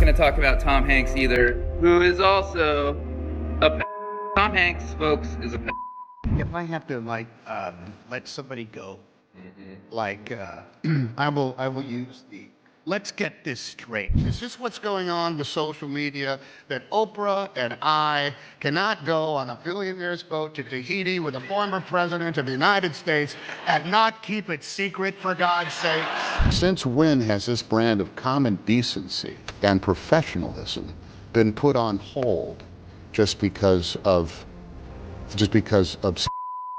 going to talk about Tom Hanks either, who is also a Tom Hanks, folks, is a If I have to let somebody go, I will use the let's get this straight. Is this what's going on with social media, that Oprah and I cannot go on a billionaire's boat to Tahiti with a former president of the United States and not keep it secret, for God's sake? Since when has this brand of common decency and professionalism been put on hold just because of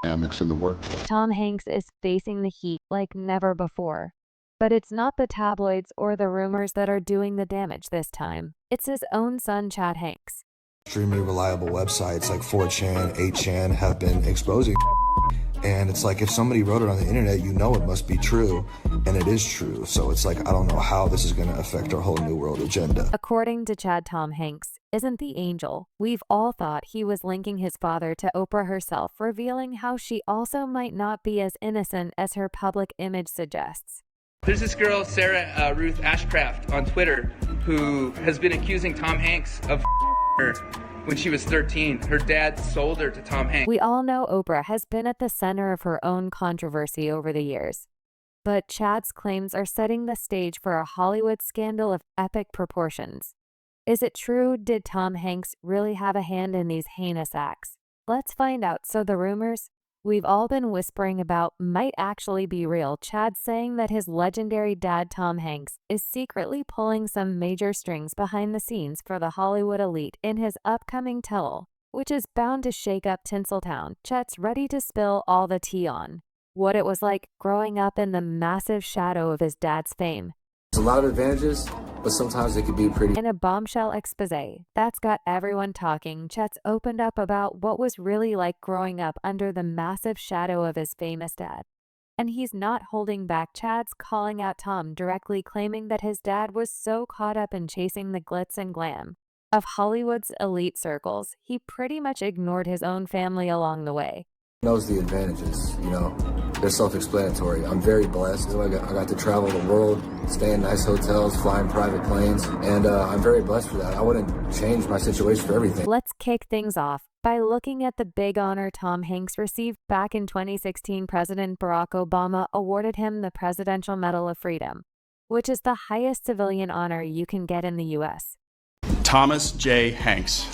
dynamics in the workplace? Tom Hanks is facing the heat like never before. But it's not the tabloids or the rumors that are doing the damage this time. It's his own son, Chad Hanks. Extremely reliable websites like 4chan, 8chan have been exposing, and it's like if somebody wrote it on the internet, you know it must be true, and it is true. So it's like, I don't know how this is going to affect our whole New World agenda. According to Chad, Tom Hanks isn't the angel we've all thought he was, linking his father to Oprah herself, revealing how she also might not be as innocent as her public image suggests. There's this girl, Sarah Ruth Ashcraft, on Twitter, who has been accusing Tom Hanks of her when she was 13. Her dad sold her to Tom Hanks. We all know Oprah has been at the center of her own controversy over the years. But Chad's claims are setting the stage for a Hollywood scandal of epic proportions. Is it true? Did Tom Hanks really have a hand in these heinous acts? Let's find out. So the rumors we've all been whispering about might actually be real. Chad saying that his legendary dad, Tom Hanks, is secretly pulling some major strings behind the scenes for the Hollywood elite in his upcoming tell-all, which is bound to shake up Tinseltown. Chet's ready to spill all the tea on what it was like growing up in the massive shadow of his dad's fame. There's a lot of advantages, but sometimes it can be pretty. In a bombshell expose that's got everyone talking, Chet's opened up about what was really like growing up under the massive shadow of his famous dad. And he's not holding back. Chad's calling out Tom directly, claiming that his dad was so caught up in chasing the glitz and glam of Hollywood's elite circles, he pretty much ignored his own family along the way. Knows the advantages, they're self-explanatory. I'm very blessed. I got to travel the world, stay in nice hotels, fly in private planes, and I'm very blessed for that. I wouldn't change my situation for everything. Let's kick things off by looking at the big honor Tom Hanks received back in 2016. President Barack Obama awarded him the Presidential Medal of Freedom, which is the highest civilian honor you can get in the U.S. Thomas J. Hanks.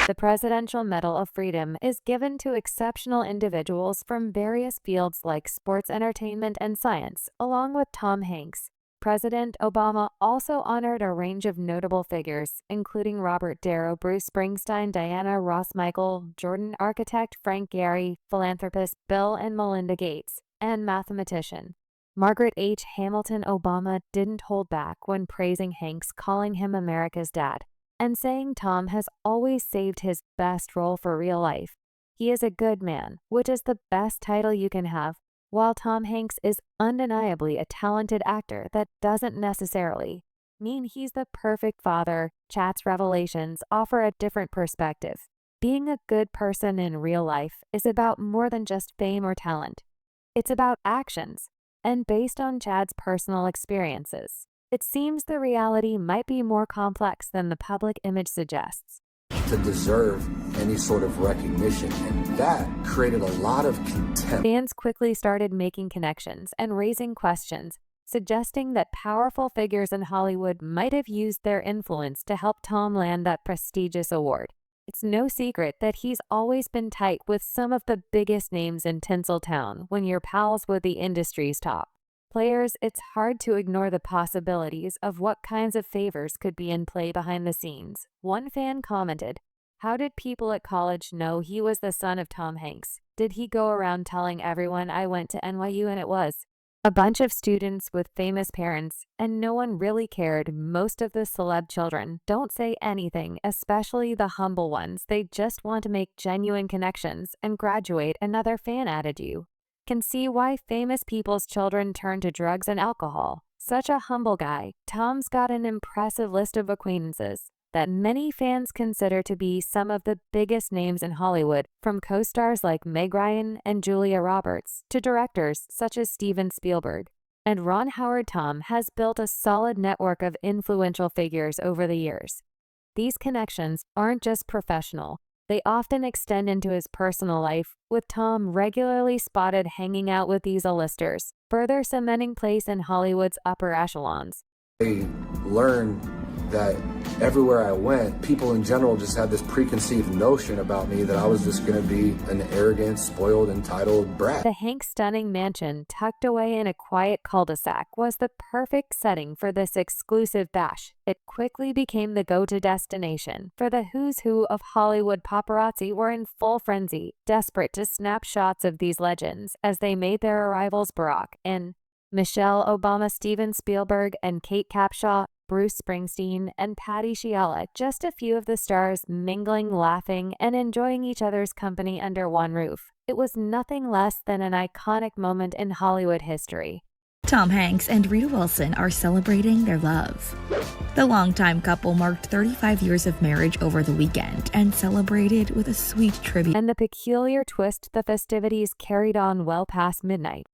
The Presidential Medal of Freedom is given to exceptional individuals from various fields like sports, entertainment, and science. Along with Tom Hanks, President Obama also honored a range of notable figures, including Robert Darrow, Bruce Springsteen, Diana Ross, Michael Jordan, architect Frank Gehry, philanthropist Bill and Melinda Gates, and mathematician Margaret H. Hamilton. Obama didn't hold back when praising Hanks, calling him America's dad, and saying Tom has always saved his best role for real life. He is a good man, which is the best title you can have. While Tom Hanks is undeniably a talented actor, that doesn't necessarily mean he's the perfect father. Chat's revelations offer a different perspective. Being a good person in real life is about more than just fame or talent. It's about actions, and based on Chad's personal experiences, it seems the reality might be more complex than the public image suggests. To deserve any sort of recognition, and that created a lot of contempt. Fans quickly started making connections and raising questions, suggesting that powerful figures in Hollywood might have used their influence to help Tom land that prestigious award. It's no secret that he's always been tight with some of the biggest names in Tinseltown. When you're pals with the industry's top players, it's hard to ignore the possibilities of what kinds of favors could be in play behind the scenes. One fan commented, "How did people at college know he was the son of Tom Hanks? Did he go around telling everyone I went to NYU and it was a bunch of students with famous parents, and no one really cared? Most of the celeb children don't say anything, especially the humble ones. They just want to make genuine connections and graduate." Another fan added, "You can see why famous people's children turn to drugs and alcohol. Such a humble guy. Tom's got an impressive list of acquaintances. that many fans consider to be some of the biggest names in Hollywood, from co-stars like Meg Ryan and Julia Roberts to directors such as Steven Spielberg. And Ron Howard Tom has built a solid network of influential figures over the years. These connections aren't just professional. They often extend into his personal life, with Tom regularly spotted hanging out with these A-listers, further cementing place in Hollywood's upper echelons. I learned that everywhere I went, people in general just had this preconceived notion about me that I was just going to be an arrogant, spoiled, entitled brat. The Hanks' stunning mansion, tucked away in a quiet cul-de-sac, was the perfect setting for this exclusive bash. It quickly became the go-to destination, for the who's who of Hollywood paparazzi were in full frenzy, desperate to snap shots of these legends as they made their arrivals Barack and Michelle Obama, Steven Spielberg, and Kate Capshaw, Bruce Springsteen, and Patty Shiala, just a few of the stars mingling, laughing, and enjoying each other's company under one roof. It was nothing less than an iconic moment in Hollywood history. Tom Hanks and Rita Wilson are celebrating their love. The longtime couple marked 35 years of marriage over the weekend and celebrated with a sweet tribute. And the peculiar twist, the festivities carried on well past midnight.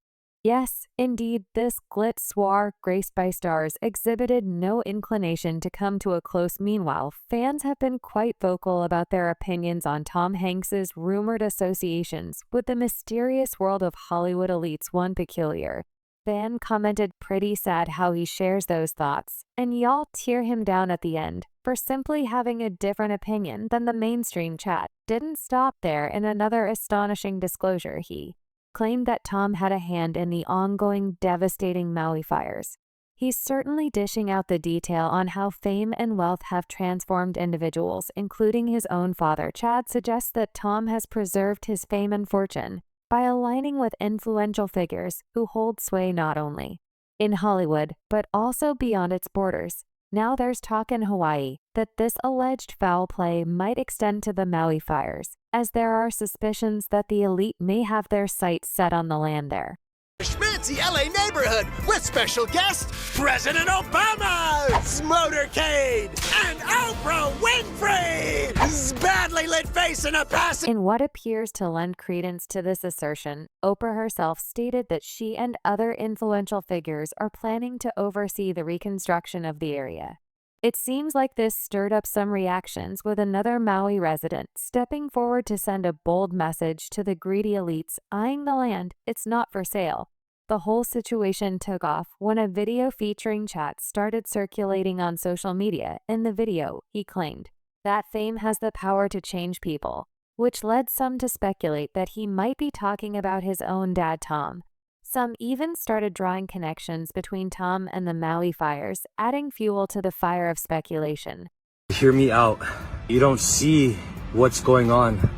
Yes, indeed, this glitz soir, graced by stars, exhibited no inclination to come to a close. Meanwhile, fans have been quite vocal about their opinions on Tom Hanks's rumored associations with the mysterious world of Hollywood elites. One peculiar fan commented, "Pretty sad how he shares those thoughts, and y'all tear him down at the end for simply having a different opinion than the mainstream chat." Didn't stop there. In another astonishing disclosure, he claimed that Tom had a hand in the ongoing devastating Maui fires. He's certainly dishing out the detail on how fame and wealth have transformed individuals, including his own father. Chad suggests that Tom has preserved his fame and fortune by aligning with influential figures who hold sway not only in Hollywood, but also beyond its borders. Now there's talk in Hawaii that this alleged foul play might extend to the Maui fires, as there are suspicions that the elite may have their sights set on the land there. Schmancy LA neighborhood with special guest President Obama's motorcade and Oprah Winfrey's badly lit face in a passing. In what appears to lend credence to this assertion, Oprah herself stated that she and other influential figures are planning to oversee the reconstruction of the area. It seems like this stirred up some reactions, with another Maui resident stepping forward to send a bold message to the greedy elites eyeing the land. It's not for sale. The whole situation took off when a video featuring Chat started circulating on social media. In the video, he claimed that fame has the power to change people, which led some to speculate that he might be talking about his own dad, Tom. Some even started drawing connections between Tom and the Maui fires, adding fuel to the fire of speculation. Hear me out. You don't see what's going on.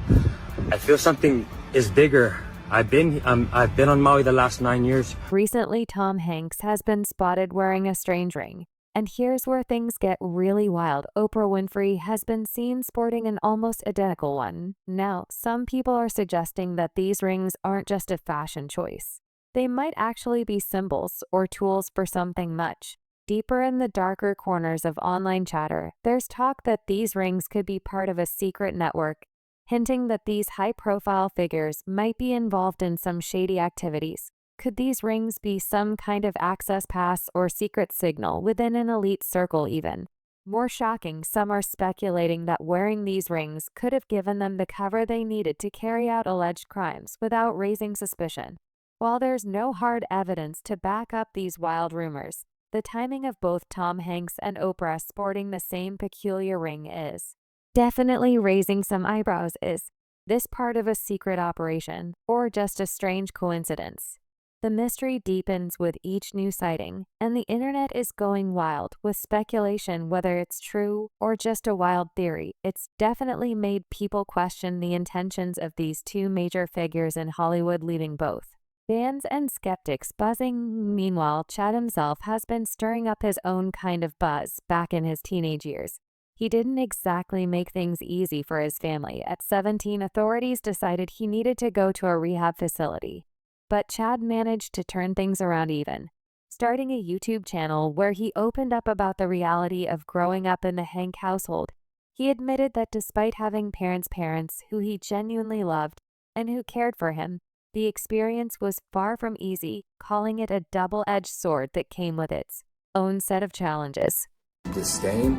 I feel something is bigger. I've been on Maui the last 9 years. Recently, Tom Hanks has been spotted wearing a strange ring. And here's where things get really wild. Oprah Winfrey has been seen sporting an almost identical one. Now, some people are suggesting that these rings aren't just a fashion choice. They might actually be symbols or tools for something much deeper. In the darker corners of online chatter, there's talk that these rings could be part of a secret network, hinting that these high-profile figures might be involved in some shady activities. Could these rings be some kind of access pass or secret signal within an elite circle even? More shocking, some are speculating that wearing these rings could have given them the cover they needed to carry out alleged crimes without raising suspicion. While there's no hard evidence to back up these wild rumors, the timing of both Tom Hanks and Oprah sporting the same peculiar ring is definitely raising some eyebrows. Is this part of a secret operation, or just a strange coincidence? The mystery deepens with each new sighting, and the internet is going wild with speculation whether it's true or just a wild theory. It's definitely made people question the intentions of these two major figures in Hollywood, leaving both fans and skeptics buzzing. Meanwhile, Chad himself has been stirring up his own kind of buzz back in his teenage years. He didn't exactly make things easy for his family. At 17, authorities decided he needed to go to a rehab facility. But Chad managed to turn things around even starting a YouTube channel where he opened up about the reality of growing up in the Hank household. He admitted that despite having parents who he genuinely loved and who cared for him, the experience was far from easy, calling it a double-edged sword that came with its own set of challenges. Disdain,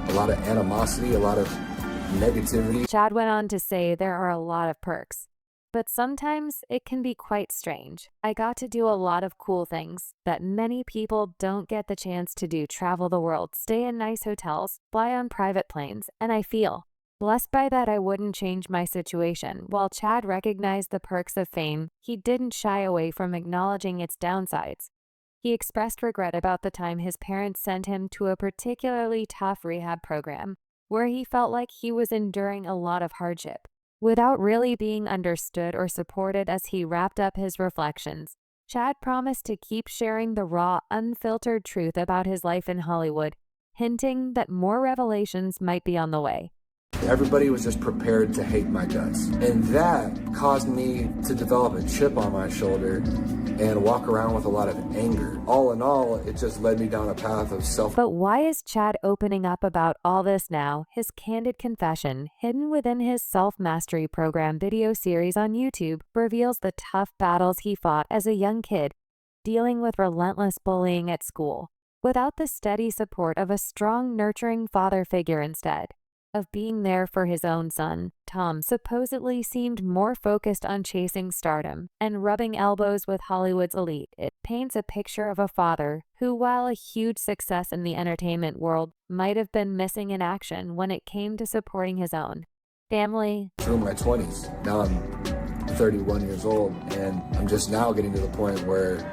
a lot of animosity, a lot of negativity. Chad went on to say there are a lot of perks, but sometimes it can be quite strange. I got to do a lot of cool things that many people don't get the chance to do: travel the world, stay in nice hotels, fly on private planes, and I feel blessed by that. I wouldn't change my situation. While Chad recognized the perks of fame, he didn't shy away from acknowledging its downsides. He expressed regret about the time his parents sent him to a particularly tough rehab program, where he felt like he was enduring a lot of hardship without really being understood or supported. As he wrapped up his reflections, Chad promised to keep sharing the raw, unfiltered truth about his life in Hollywood, hinting that more revelations might be on the way. Everybody was just prepared to hate my guts. And that caused me to develop a chip on my shoulder and walk around with a lot of anger. All in all, it just led me down a path of self. But why is Chad opening up about all this now? His candid confession, hidden within his self-mastery program video series on YouTube, reveals the tough battles he fought as a young kid, dealing with relentless bullying at school, without the steady support of a strong, nurturing father figure. Instead of being there for his own son, Tom supposedly seemed more focused on chasing stardom and rubbing elbows with Hollywood's elite. It paints a picture of a father who, while a huge success in the entertainment world, might have been missing in action when it came to supporting his own family. Through my 20s. Now I'm 31 years old, and I'm just now getting to the point where,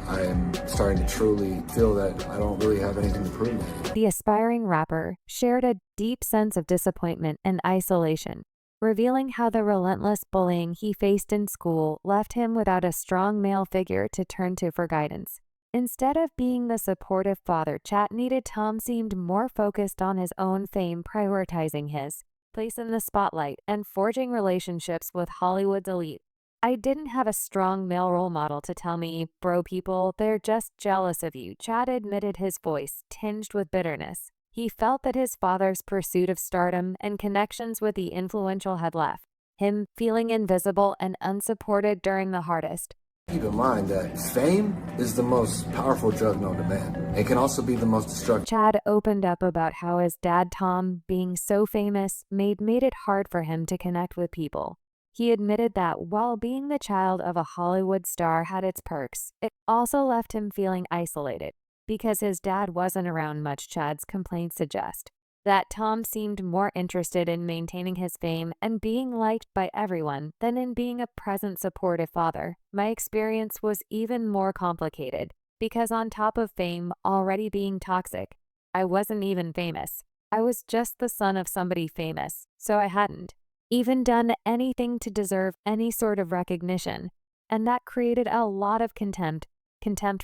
I'm starting to truly feel that I don't really have anything to prove anymore. The aspiring rapper shared a deep sense of disappointment and isolation, revealing how the relentless bullying he faced in school left him without a strong male figure to turn to for guidance. Instead of being the supportive father Chad needed, Tom seemed more focused on his own fame, prioritizing his place in the spotlight and forging relationships with Hollywood's elite. I didn't have a strong male role model to tell me, bro, people, they're just jealous of you, Chad admitted, his voice tinged with bitterness. He felt that his father's pursuit of stardom and connections with the influential had left him feeling invisible and unsupported during the hardest. Keep in mind that fame is the most powerful drug known to man. It can also be the most destructive. Chad opened up about how his dad, Tom, being so famous, made it hard for him to connect with people. He admitted that while being the child of a Hollywood star had its perks, it also left him feeling isolated because his dad wasn't around much. Chad's complaints suggest that Tom seemed more interested in maintaining his fame and being liked by everyone than in being a present, supportive father. My experience was even more complicated because on top of fame already being toxic, I wasn't even famous. I was just the son of somebody famous, so I hadn't even done anything to deserve any sort of recognition, and that created a lot of contempt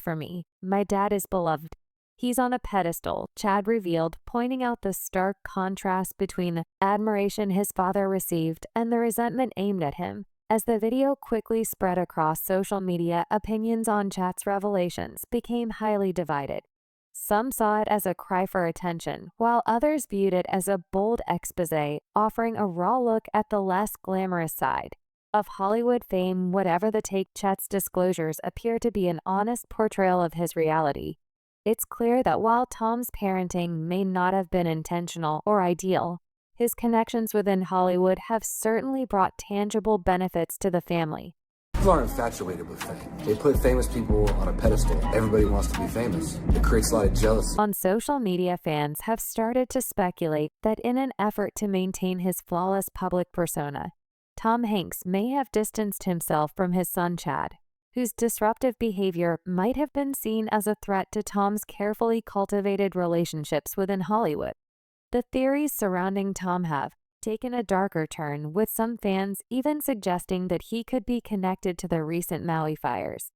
for me. My dad is beloved. He's on a pedestal, Chad revealed, pointing out the stark contrast between the admiration his father received and the resentment aimed at him. As the video quickly spread across social media, opinions on Chad's revelations became highly divided. Some saw it as a cry for attention, while others viewed it as a bold expose, offering a raw look at the less glamorous side of Hollywood fame. Whatever the take, Chad's disclosures appear to be an honest portrayal of his reality. It's clear that while Tom's parenting may not have been intentional or ideal, his connections within Hollywood have certainly brought tangible benefits to the family. People are infatuated with fame. They put famous people on a pedestal. Everybody wants to be famous. It creates a lot of jealousy. On social media, fans have started to speculate that in an effort to maintain his flawless public persona, Tom Hanks may have distanced himself from his son Chad, whose disruptive behavior might have been seen as a threat to Tom's carefully cultivated relationships within Hollywood. The theories surrounding Tom have taken a darker turn, with some fans even suggesting that he could be connected to the recent Maui fires.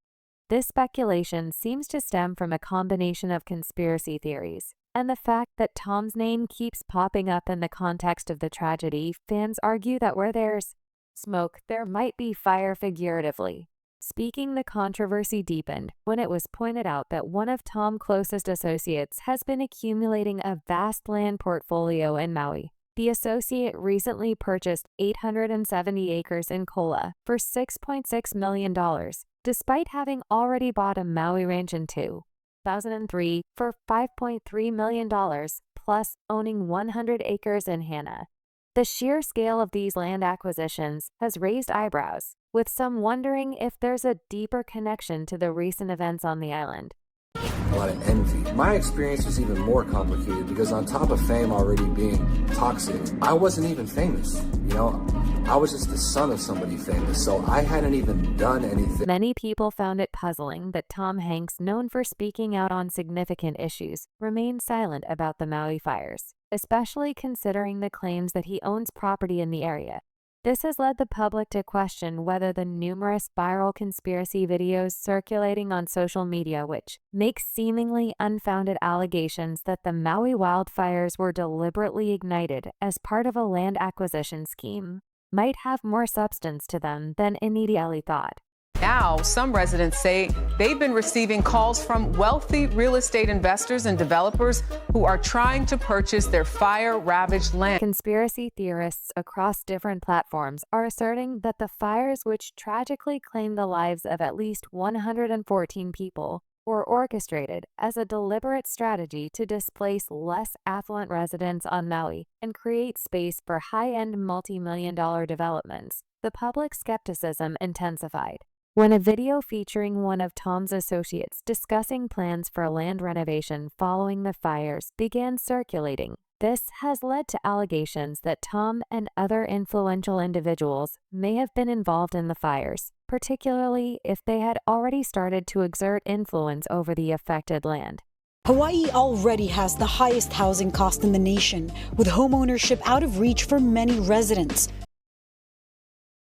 This speculation seems to stem from a combination of conspiracy theories and the fact that Tom's name keeps popping up in the context of the tragedy. Fans argue that where there's smoke, there might be fire, figuratively. Speaking, the controversy deepened when it was pointed out that one of Tom's closest associates has been accumulating a vast land portfolio in Maui. The associate recently purchased 870 acres in Kola for $6.6 million, despite having already bought a Maui ranch in 2003 for $5.3 million, plus owning 100 acres in Hana. The sheer scale of these land acquisitions has raised eyebrows, with some wondering if there's a deeper connection to the recent events on the island. A lot of envy. My experience was even more complicated because on top of fame already being toxic, I wasn't even famous. I was just the son of somebody famous, so I hadn't even done anything. Many people found it puzzling that Tom Hanks, known for speaking out on significant issues, remained silent about the Maui fires, especially considering the claims that he owns property in the area. This has led the public to question whether the numerous viral conspiracy videos circulating on social media, which make seemingly unfounded allegations that the Maui wildfires were deliberately ignited as part of a land acquisition scheme, might have more substance to them than initially thought. Now, some residents say they've been receiving calls from wealthy real estate investors and developers who are trying to purchase their fire-ravaged land. Conspiracy theorists across different platforms are asserting that the fires, which tragically claimed the lives of at least 114 people, were orchestrated as a deliberate strategy to displace less affluent residents on Maui and create space for high-end multi-million-dollar developments. The public skepticism intensified when a video featuring one of Tom's associates discussing plans for land renovation following the fires began circulating. This has led to allegations that Tom and other influential individuals may have been involved in the fires, particularly if they had already started to exert influence over the affected land. Hawaii already has the highest housing cost in the nation, with homeownership out of reach for many residents.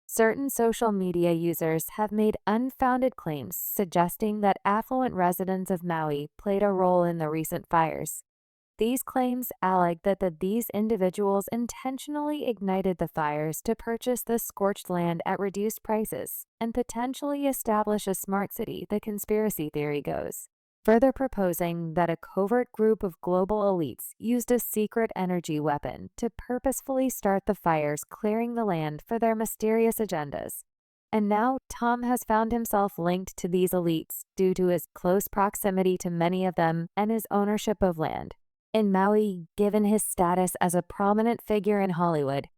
Certain social media users have made unfounded claims suggesting that affluent residents of Maui played a role in the recent fires. These claims allege that these individuals intentionally ignited the fires to purchase the scorched land at reduced prices and potentially establish a smart city, the conspiracy theory goes, further proposing that a covert group of global elites used a secret energy weapon to purposefully start the fires, clearing the land for their mysterious agendas. And now Tom has found himself linked to these elites due to his close proximity to many of them and his ownership of land. In Maui, given his status as a prominent figure in Hollywood,